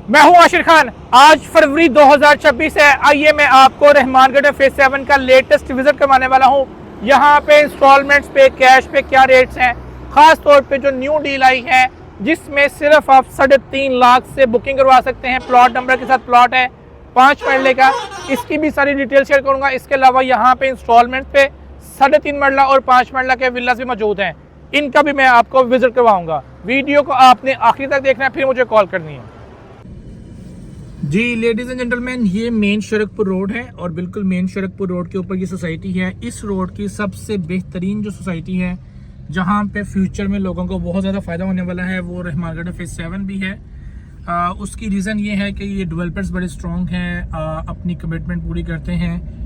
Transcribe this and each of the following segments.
मैं हूं आशिर खान। आज फरवरी 2026 है। आइए मैं आपको रहमानगढ़ फेज 7 का लेटेस्ट विजिट करवाने वाला हूं। यहां पे इंस्टॉलमेंट्स पे, कैश पे क्या रेट्स हैं, खास तौर पे जो न्यू डील आई है जिसमें सिर्फ आप 3.5 लाख से बुकिंग करवा सकते हैं। प्लॉट नंबर के साथ प्लॉट है 5 मरले का। इसकी भी सारी डिटेल शेयर करूंगा। इसके अलावा यहाँ पे इंस्टॉलमेंट पे 3.5 मरला और 5 मरला के विल्लास भी मौजूद हैं। इनका भी मैं आपको विजिट करवाऊंगा। वीडियो को आपने आखिरी तक देखना है, फिर मुझे कॉल करनी है। जी लेडीज एंड जेंटलमैन, ये मेन शरकपुर रोड है और बिल्कुल मेन शरकपुर रोड के ऊपर ये सोसाइटी है। इस रोड की सबसे बेहतरीन जो सोसाइटी है जहाँ पे फ्यूचर में लोगों को बहुत ज़्यादा फ़ायदा होने वाला है वो रहमानगढ़ फेज 7 भी है। उसकी रीज़न ये है कि ये डेवलपर्स बड़े स्ट्रॉन्ग हैं, अपनी कमिटमेंट पूरी करते हैं।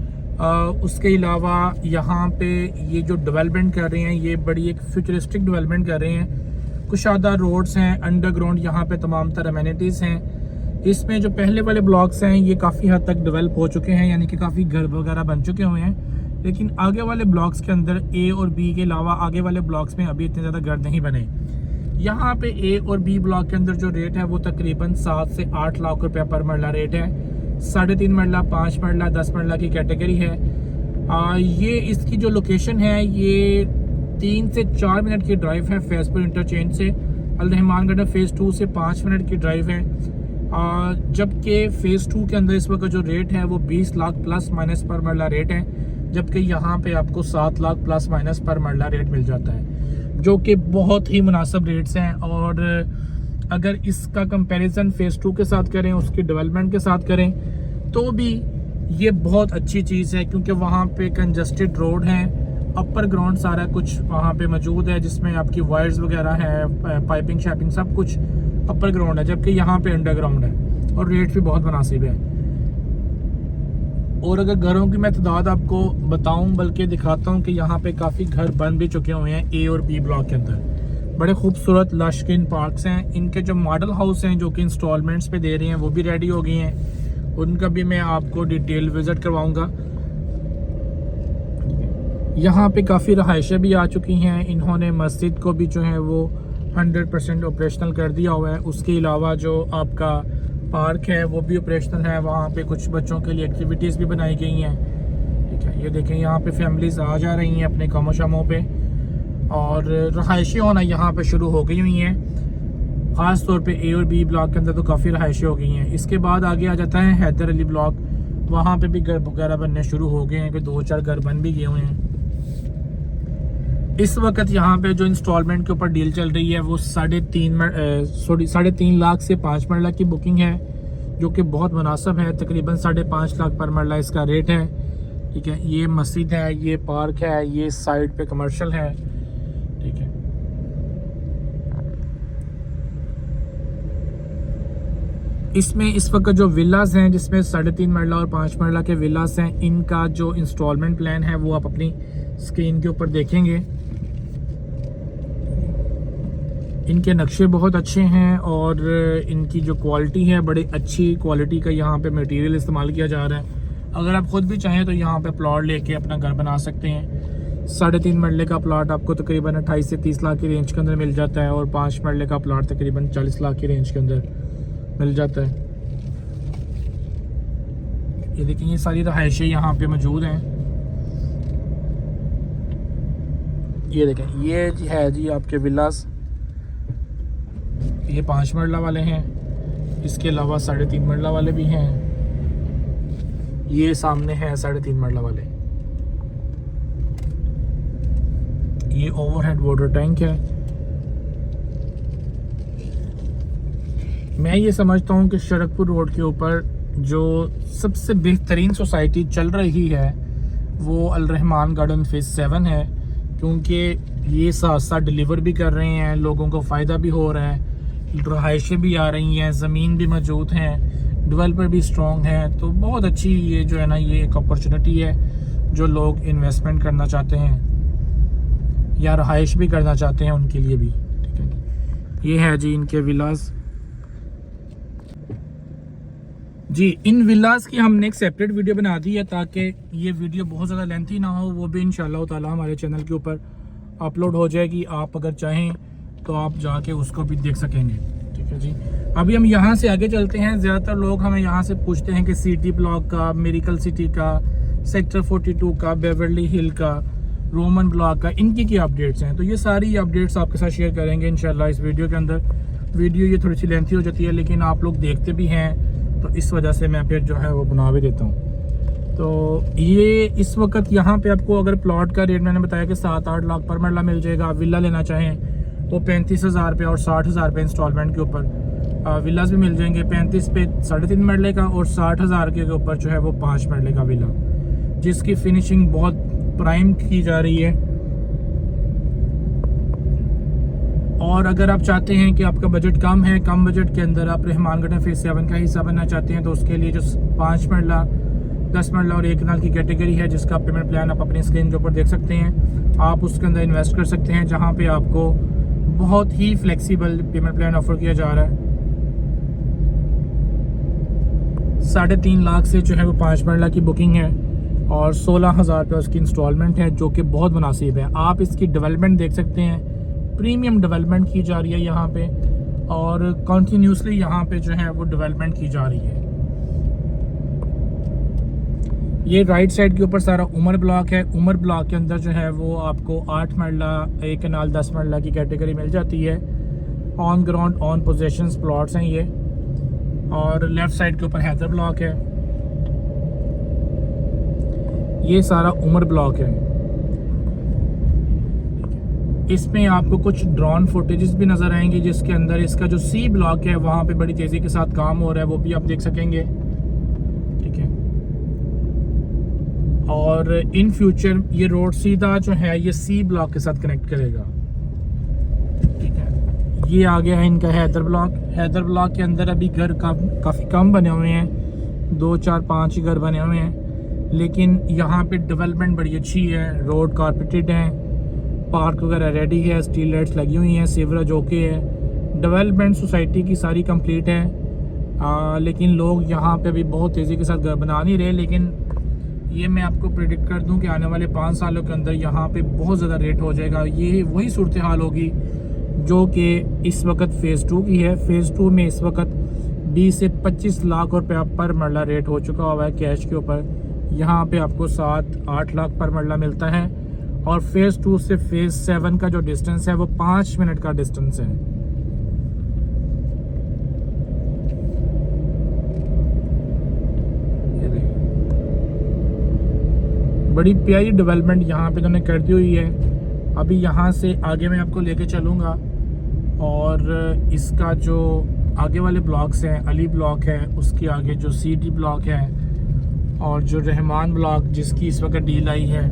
उसके अलावा यहाँ पे ये जो डेवलपमेंट कर रहे हैं ये बड़ी एक फ्यूचरिस्टिक डेवलपमेंट कर रहे हैं। कुशादा रोड्स हैं, अंडरग्राउंड यहाँ पे तमाम तरह अमेनिटीज़ हैं। इसमें जो पहले वाले ब्लॉक्स हैं ये काफ़ी हद तक डेवलप हो चुके हैं, यानी कि काफ़ी घर वगैरह बन चुके हुए हैं। लेकिन आगे वाले ब्लॉक्स के अंदर ए और बी के अलावा आगे वाले ब्लॉक्स में अभी इतने ज़्यादा घर नहीं बने। यहाँ पे ए और बी ब्लॉक के अंदर जो रेट है वो तकरीबन 7 से 8 लाख रुपया पर मरला रेट है। 3.5 मरला, 5 मरला, 10 मरला की कैटेगरी है। ये इसकी जो लोकेशन है ये 3 से 4 मिनट की ड्राइव है फैजपुर इंटरचेंज से। अलरहमानगढ़ फेज़ 2 से 5 मिनट की ड्राइव है। जबकि फ़ेज़ 2 के अंदर इस वक्त जो रेट है वो 20 लाख प्लस माइनस पर मरला रेट है, जबकि यहाँ पे आपको 7 लाख प्लस माइनस पर मरला रेट मिल जाता है, जो कि बहुत ही मुनासिब रेट्स हैं। और अगर इसका कंपैरिजन फ़ेज़ 2 के साथ करें, उसकी डेवलपमेंट के साथ करें, तो भी ये बहुत अच्छी चीज़ है, क्योंकि वहाँ पे कंजस्टेड रोड है, अपर ग्राउंड सारा कुछ वहाँ पे मौजूद है, जिसमें आपकी वायर्स वगैरह है, पाइपिंग शाइपिंग सब कुछ अपर ग्राउंड है, जबकि यहाँ पे अंडरग्राउंड है और रेट भी बहुत मुनासिब है। और अगर घरों की मैं तादाद आपको बताऊं, बल्कि दिखाता हूं कि यहाँ पे काफ़ी घर बन भी चुके हुए हैं ए और बी ब्लॉक के अंदर। बड़े खूबसूरत लश ग्रीन पार्क्स हैं। इनके जो मॉडल हाउस हैं जो कि इंस्टॉलमेंट्स पे दे रहे हैं वो भी रेडी हो गई हैं, उनका भी मैं आपको डिटेल विजिट करवाऊँगा। यहाँ पे काफ़ी रहायशें भी आ चुकी हैं। इन्होंने मस्जिद को भी जो है वो 100% ऑपरेशनल कर दिया हुआ है। उसके अलावा जो आपका पार्क है वो भी ऑपरेशनल है। वहाँ पे कुछ बच्चों के लिए एक्टिविटीज़ भी बनाई गई हैं। ठीक है, ये देखें यहाँ पे फैमिलीज़ आ जा रही हैं अपने कामों शामों पे, और रहायशें होना यहाँ पे शुरू हो गई हुई हैं। ख़ास तौर पे ए और बी ब्लॉक के अंदर तो काफ़ी रहायशें हो गई हैं। इसके बाद आगे आ जाता है हैदर अली ब्लॉक, वहाँ पर भी घर वगैरह बनने शुरू हो गए हैं, कि 2-4 घर बन भी गए हुए हैं। इस वक्त यहाँ पे जो इंस्टॉलमेंट के ऊपर डील चल रही है वो 3.5 लाख से 5 मरला की बुकिंग है, जो कि बहुत मुनासिब है। तकरीबन 5.5 लाख पर मरला इसका रेट है। ठीक है, ये मस्जिद है, ये पार्क है, ये साइड पे कमर्शियल है। ठीक है, इसमें इस वक्त जो विलास हैं जिसमें 3.5 मरला और 5 मरला के विलास हैं, इनका जो इंस्टॉलमेंट प्लान है वो आप अपनी स्क्रीन के ऊपर देखेंगे। इनके नक्शे बहुत अच्छे हैं और इनकी जो क्वालिटी है बड़ी अच्छी क्वालिटी का यहाँ पे मटेरियल इस्तेमाल किया जा रहा है। अगर आप ख़ुद भी चाहें तो यहाँ पे प्लॉट लेके अपना घर बना सकते हैं। 3.5 मरले का प्लॉट आपको तकरीबन 28 से 30 लाख की रेंज के अंदर मिल जाता है, और 5 मरले का प्लॉट तकरीबन 40 लाख की रेंज के अंदर मिल जाता है। ये देखें, ये सारी रहायशें यहाँ पे मौजूद हैं। ये देखें, ये जी है जी आपके विलास, ये 5 मरला वाले हैं। इसके अलावा 3.5 मरला वाले भी हैं। ये सामने है 3.5 मरला वाले। ये ओवरहेड वाटर टैंक है। मैं ये समझता हूँ कि शरकपुर रोड के ऊपर जो सबसे बेहतरीन सोसाइटी चल रही है वो अलरहमान गार्डन फेज 7 है, क्योंकि ये साथ साथ डिलीवर भी कर रहे हैं, लोगों को फ़ायदा भी हो रहा है, रहायशें भी आ रही हैं, ज़मीन भी मौजूद हैं, डेवलपर भी स्ट्रॉन्ग हैं। तो बहुत अच्छी ये जो है ना, ये एक अपॉर्चुनिटी है जो लोग इन्वेस्टमेंट करना चाहते हैं या रहायश भी करना चाहते हैं उनके लिए भी। ठीक है, ये है जी इनके विलास। जी, इन विलास की हमने एक सेपरेट वीडियो बना दी है ताकि ये वीडियो बहुत ज़्यादा लेंथी ना हो। वो भी इंशाल्लाह ताला हमारे चैनल के ऊपर अपलोड हो जाएगी। आप अगर चाहें तो आप जाके उसको भी देख सकेंगे। ठीक है। जी अभी हम यहाँ से आगे चलते हैं। ज़्यादातर लोग हमें यहाँ से पूछते हैं कि सिटी ब्लॉक का, मेरिकल सिटी का, सेक्टर 42 का, बेवर्ली हिल का, रोमन ब्लॉक का, इनकी क्या अपडेट्स हैं। तो ये सारी अपडेट्स आपके साथ शेयर करेंगे इंशाल्लाह इस वीडियो के अंदर। वीडियो ये थोड़ी सी लेंथी हो जाती है, लेकिन आप लोग देखते भी हैं तो इस वजह से मैं फिर जो है वो बना भी देता हूँ। तो ये इस वक्त यहाँ पे आपको अगर प्लॉट का रेट मैंने बताया कि 7-8 लाख पर मरला मिल जाएगा। विला लेना चाहें तो 35,000 रुपये और 60,000 रुपये इंस्टॉलमेंट के ऊपर विलास भी मिल जाएंगे। 35 पे 3.5 मरले का और 60,000 के ऊपर जो है वो 5 मरले का विला, जिसकी फिनिशिंग बहुत प्राइम की जा रही है। और अगर आप चाहते हैं कि आपका बजट कम है, कम बजट के अंदर आप रहमानगढ़ फेज 7 का हिस्सा बनना चाहते हैं, तो उसके लिए जो 5 मरला, 10 मरला और 1 कनाल की कैटेगरी है, जिसका पेमेंट प्लान आप अपनी स्क्रीन के ऊपर देख सकते हैं, आप उसके अंदर इन्वेस्ट कर सकते हैं, जहां पे आपको बहुत ही फ्लेक्सिबल पेमेंट प्लान ऑफर किया जा रहा है। 3.5 लाख से जो है वो 5 मरला की बुकिंग है और 16,000 रुपये उसकी इंस्टॉलमेंट है, जो कि बहुत मुनासिब है। आप इसकी डेवलपमेंट देख सकते हैं, प्रीमियम डेवलपमेंट की जा रही है यहाँ पे, और कंटिन्यूसली यहाँ पे जो है वो डेवलपमेंट की जा रही है। ये राइट साइड के ऊपर सारा उमर ब्लॉक है। उमर ब्लॉक के अंदर जो है वो आपको 8 मरला, 1 कनाल, 10 मरला की कैटेगरी मिल जाती है। On ground on possessions plots हैं ये। और लेफ़्ट साइड के ऊपर हैदर ब्लॉक है। ये सारा उमर ब्लॉक है। इसमें आपको कुछ ड्रोन फुटेजेस भी नज़र आएंगे, जिसके अंदर इसका जो सी ब्लॉक है वहाँ पे बड़ी तेज़ी के साथ काम हो रहा है, वो भी आप देख सकेंगे। ठीक है। और इन फ्यूचर ये रोड सीधा जो है ये सी ब्लॉक के साथ कनेक्ट करेगा। ठीक है। ये आ गया है इनका हैदर ब्लॉक। हैदर ब्लॉक के अंदर अभी घर काफ़ी कम बने हुए हैं, 2, 4, 5 ही घर बने हुए हैं, लेकिन यहाँ पे डेवलपमेंट बड़ी अच्छी है। रोड कारपेटेड है, पार्क वगैरह रेडी है, स्ट्रीट लाइट्स लगी हुई हैं, सीवरेज ओके है, डेवलपमेंट सोसाइटी की सारी कंप्लीट है। लेकिन लोग यहाँ पे अभी बहुत तेज़ी के साथ घर बना नहीं रहे। लेकिन ये मैं आपको प्रेडिक्ट कर दूं कि आने वाले 5 सालों के अंदर यहाँ पे बहुत ज़्यादा रेट हो जाएगा। ये वही सूरत हाल होगी जो कि इस वक्त फ़ेज़ 2 की है। फ़ेज़ 2 में इस वक्त 20 से 25 लाख रुपये पर मरला रेट हो चुका हुआ है कैश के ऊपर। यहाँ पे आपको 7-8 लाख पर मरला मिलता है। और फ़ेज़ 2 से फ़ेज़ 7 का जो डिस्टेंस है वो 5 मिनट का डिस्टेंस है। बड़ी प्यारी डेवलपमेंट यहाँ पे उन्होंने कर दी हुई है। अभी यहाँ से आगे मैं आपको लेके चलूँगा और इसका जो आगे वाले ब्लॉक्स हैं, अली ब्लॉक है, उसके आगे जो सिटी ब्लॉक है और जो रहमान ब्लॉक जिसकी इस वक्त डील आई है,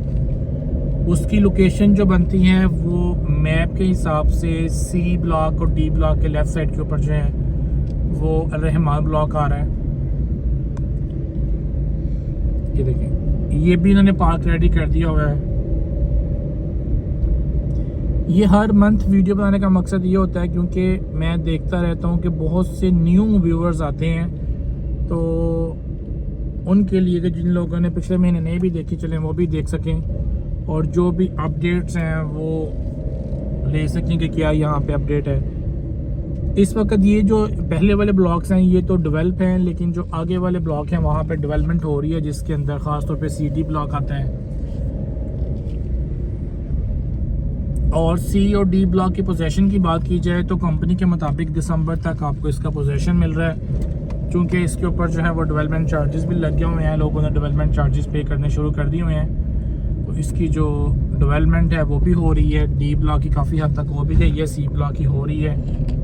उसकी लोकेशन जो बनती है वो मैप के हिसाब से सी ब्लॉक और डी ब्लॉक के लेफ़्ट साइड के ऊपर जो है वो रहमान ब्लॉक आ रहा है। ये देखें, ये भी इन्होंने पार्क रेडी कर दिया हुआ है। ये हर मंथ वीडियो बनाने का मकसद ये होता है क्योंकि मैं देखता रहता हूँ कि बहुत से न्यू व्यूअर्स आते हैं, तो उनके लिए कि जिन लोगों ने पिछले महीने नहीं भी देखी, चलें वो भी देख सकें और जो भी अपडेट्स हैं वो ले सकें कि क्या यहाँ पे अपडेट है। इस वक्त ये जो पहले वाले ब्लॉक्स हैं ये तो डेवलप हैं, लेकिन जो आगे वाले ब्लॉक हैं वहाँ पे डेवलपमेंट हो रही है, जिसके अंदर ख़ास तौर पे सीडी ब्लॉक आता है। और सी और डी ब्लॉक की पोजीशन की बात की जाए तो कंपनी के मुताबिक दिसंबर तक आपको इसका पोजीशन मिल रहा है, क्योंकि इसके ऊपर जो है वो डेवलपमेंट चार्जेस भी लगे हुए हैं। लोगों ने डेवलपमेंट चार्जेस पे करने शुरू कर दिए हुए हैं, तो इसकी जो डेवलपमेंट है वो भी हो रही है। डी ब्लॉक की काफ़ी हद तक हो भी गई है, सी ब्लॉक की हो रही है।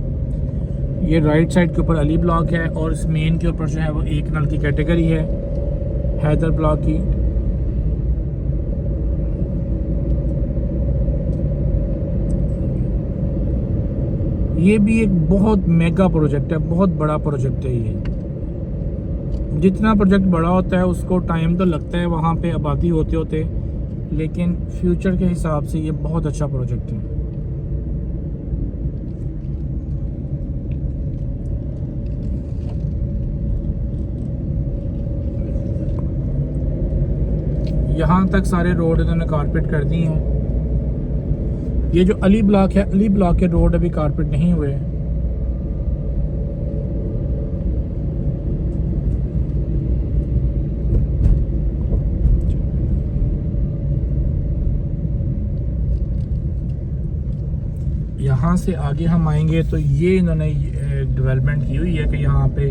ये राइट साइड के ऊपर अली ब्लॉक है और इस मेन के ऊपर जो है वो 1 नल की कैटेगरी है हैदर ब्लॉक की। ये भी एक बहुत मेगा प्रोजेक्ट है, बहुत बड़ा प्रोजेक्ट है ये। जितना प्रोजेक्ट बड़ा होता है उसको टाइम तो लगता है वहाँ पे आबादी होते होते, लेकिन फ्यूचर के हिसाब से ये बहुत अच्छा प्रोजेक्ट है। यहाँ तक सारे रोड इन्होंने कारपेट कर दिए हैं। ये जो अली ब्लॉक है, अली ब्लॉक के रोड अभी कारपेट नहीं हुए। यहाँ से आगे हम आएंगे तो ये इन्होंने डेवलपमेंट की हुई है कि यहाँ पे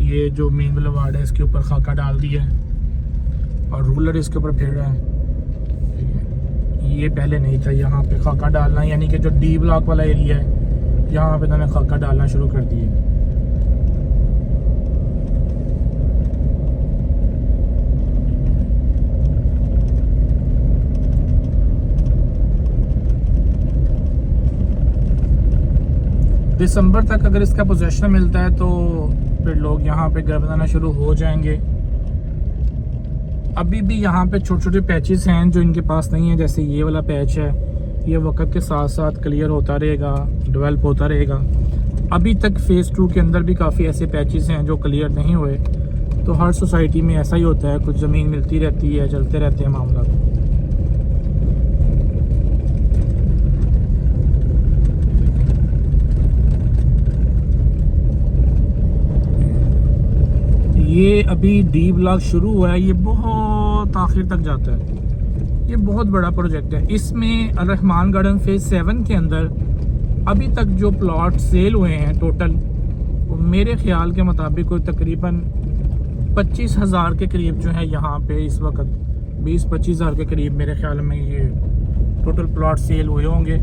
ये जो मेन बुलेवार्ड है इसके ऊपर खाका डाल दिया है और रूलर इसके ऊपर फिर रहा है। ये पहले नहीं था, यहाँ पे खाका डालना, यानी कि जो डी ब्लॉक वाला एरिया है यहाँ पे इन्होंने खाका डालना शुरू कर दिया। दिसंबर तक अगर इसका पोजीशन मिलता है तो फिर लोग यहाँ पे घर बनाना शुरू हो जाएंगे। अभी भी यहाँ पे छोटे छोटे पैचेस हैं जो इनके पास नहीं है, जैसे ये वाला पैच है, ये वक्त के साथ साथ क्लियर होता रहेगा, डेवलप होता रहेगा। अभी तक फेज़ 2 के अंदर भी काफ़ी ऐसे पैचेस हैं जो क्लियर नहीं हुए। तो हर सोसाइटी में ऐसा ही होता है, कुछ ज़मीन मिलती रहती है, चलते रहते हैं मामला। ये अभी डी ब्लॉक शुरू हुआ है, ये बहुत आखिर तक जाता है। ये बहुत बड़ा प्रोजेक्ट है। इसमें रहमान गार्डन फेज़ 7 के अंदर अभी तक जो प्लॉट सेल हुए हैं टोटल, मेरे ख्याल के मुताबिक कोई तकरीबन 25,000 के करीब जो है यहाँ पे इस वक्त 20-25 हज़ार के करीब मेरे ख्याल में ये टोटल प्लॉट सेल हुए होंगे,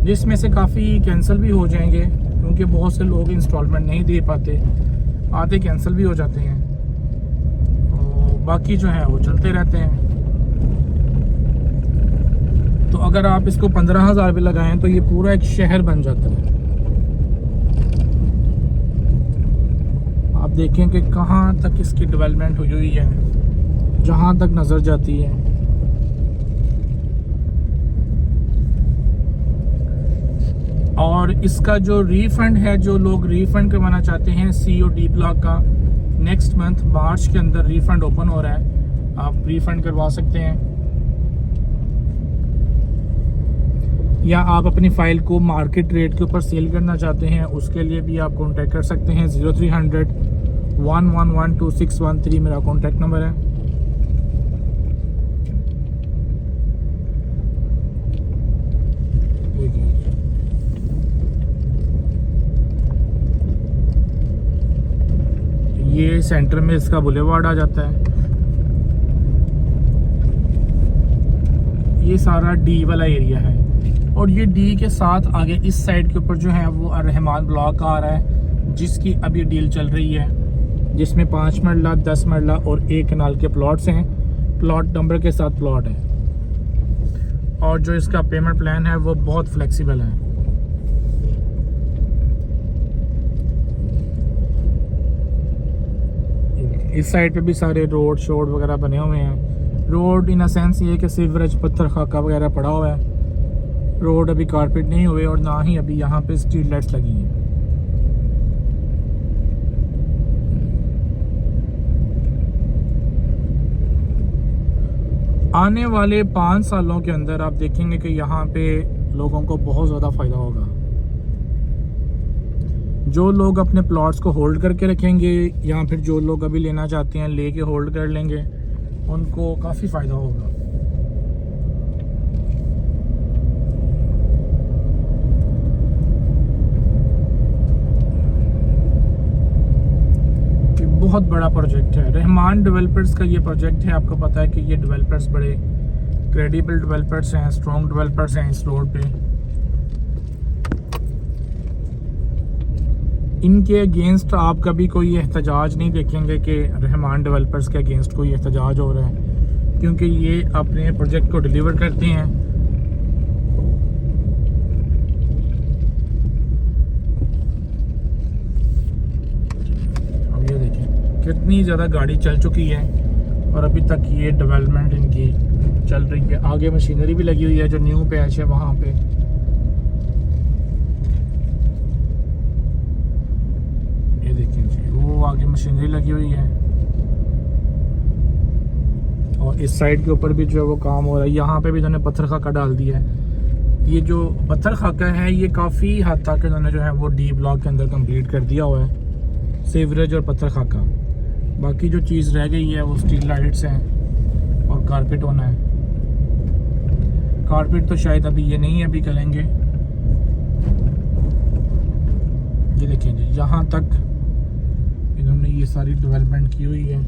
जिसमें से काफ़ी कैंसिल भी हो जाएंगे क्योंकि बहुत से लोग इंस्टॉलमेंट नहीं दे पाते, आधे कैंसिल भी हो जाते हैं, तो बाकी जो है वो चलते रहते हैं। तो अगर आप इसको 15,000 भी लगाएं तो ये पूरा एक शहर बन जाता है। आप देखें कि कहाँ तक इसकी डेवलपमेंट हुई हुई है, जहाँ तक नज़र जाती है। और इसका जो रिफ़ंड है, जो लोग रिफ़ंड करवाना चाहते हैं COD ब्लॉक का, नेक्स्ट मंथ मार्च के अंदर रिफ़ंड ओपन हो रहा है, आप रिफ़ंड करवा सकते हैं। या आप अपनी फ़ाइल को मार्केट रेट के ऊपर सेल करना चाहते हैं, उसके लिए भी आप कॉन्टैक्ट कर सकते हैं। 0300 111 2613 मेरा कॉन्टैक्ट नंबर है। ये सेंटर में इसका बुलेवार्ड आ जाता है। ये सारा डी वाला एरिया है और ये डी के साथ आगे इस साइड के ऊपर जो है वो रहमान ब्लॉक आ रहा है, जिसकी अभी डील चल रही है, जिसमें 5 मरला 10 मरला और 1 कनाल के प्लॉट्स हैं, प्लॉट नंबर के साथ प्लॉट है। और जो इसका पेमेंट प्लान है वो बहुत फ्लेक्सिबल है। इस साइड पे भी सारे रोड शोड वगैरह बने हुए हैं। रोड इन अ सेंस ये कि सीवरेज पत्थर खाका वगैरह पड़ा हुआ है। रोड अभी कारपेट नहीं हुए और ना ही अभी यहाँ पे स्ट्रीट लाइट्स लगी हैं। आने वाले 5 सालों के अंदर आप देखेंगे कि यहाँ पे लोगों को बहुत ज़्यादा फ़ायदा होगा। जो लोग अपने प्लॉट्स को होल्ड करके रखेंगे या फिर जो लोग अभी लेना चाहते हैं लेके होल्ड कर लेंगे, उनको काफ़ी फ़ायदा होगा। ये बहुत बड़ा प्रोजेक्ट है। रहमान डेवलपर्स का ये प्रोजेक्ट है। आपको पता है कि ये डेवलपर्स बड़े क्रेडिबल डेवलपर्स हैं, स्ट्रॉन्ग डेवलपर्स हैं इस रोड पे। इनके अगेंस्ट आप कभी कोई एहतजाज नहीं देखेंगे कि रहमान डेवलपर्स के अगेंस्ट कोई एहतजाज हो रहा है, क्योंकि ये अपने प्रोजेक्ट को डिलीवर करते हैं। अब ये देखें कितनी ज़्यादा गाड़ी चल चुकी है और अभी तक ये डेवलपमेंट इनकी चल रही है। आगे मशीनरी भी लगी हुई है, जो न्यू पैच है वहाँ पे। आगे मशीनरी लगी हुई है और इस साइड के ऊपर भी जो है वो काम हो रहा है। यहाँ पे भी इन्होंने पत्थर खाका डाल दिया है। ये जो पत्थर खाका है ये काफ़ी हद तक इन्होंने जो है वो डी ब्लॉक के अंदर कंप्लीट कर दिया हुआ है, सीवरेज और पत्थर खाका। बाकी जो चीज़ रह गई है वो स्ट्रीट लाइट्स हैं और कारपेट होना है। कारपेट तो शायद अभी ये नहीं अभी करेंगे, ये देखें जी, यहाँ तक इन्होंने ये सारी डेवलपमेंट की हुई है।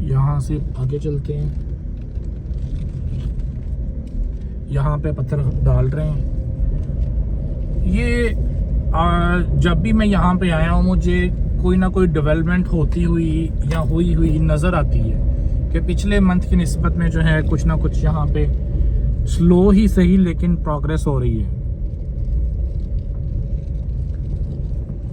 यहाँ से आगे चलते हैं, यहाँ पे पत्थर डाल रहे हैं। ये जब भी मैं यहाँ पे आया हूँ मुझे कोई ना कोई डेवलपमेंट होती हुई या हुई हुई नज़र आती है कि पिछले मंथ की निस्बत में जो है कुछ ना कुछ यहाँ पे स्लो ही सही लेकिन प्रोग्रेस हो रही है।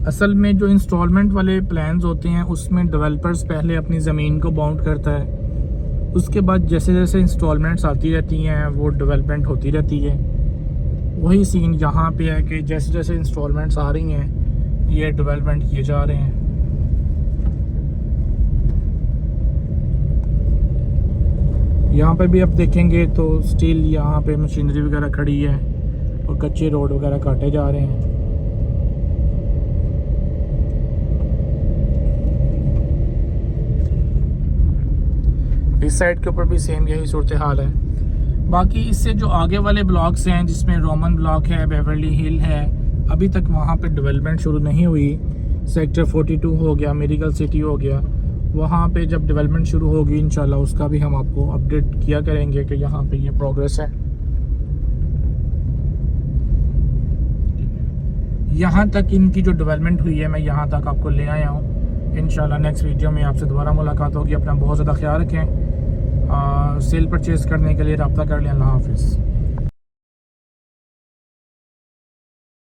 असल में जो इंस्टॉलमेंट वाले प्लान्स होते हैं उसमें डेवलपर्स पहले अपनी ज़मीन को बाउंड करता है, उसके बाद जैसे जैसे इंस्टॉलमेंट्स आती रहती हैं वो डेवलपमेंट होती रहती है। वही सीन यहाँ पे है कि जैसे जैसे इंस्टॉलमेंट्स आ रही हैं ये डेवलपमेंट किए जा रहे हैं। यहाँ पे भी आप देखेंगे तो स्टिल यहाँ पे मशीनरी वगैरह खड़ी है और कच्चे रोड वगैरह काटे जा रहे हैं। इस साइड के ऊपर भी सेम यही सूरत हाल है। बाकी इससे जो आगे वाले ब्लॉक्स हैं जिसमें रोमन ब्लॉक है, बेवरली हिल है, अभी तक वहाँ पे डेवलपमेंट शुरू नहीं हुई। सेक्टर 42 हो गया, मेडिकल सिटी हो गया, वहाँ पे जब डेवलपमेंट शुरू होगी इंशाल्लाह उसका भी हम आपको अपडेट किया करेंगे कि यहाँ पे ये प्रोग्रेस है। यहाँ तक इनकी जो डेवलपमेंट हुई है मैं यहाँ तक आपको ले आया हूँ। इंशाल्लाह नेक्स्ट वीडियो में आपसे दोबारा मुलाकात होगी। अपना बहुत ज़्यादा ख्याल रखें। सेल परचेज़ करने के लिए रब्ता कर लें। अल्लाह हाफिज़।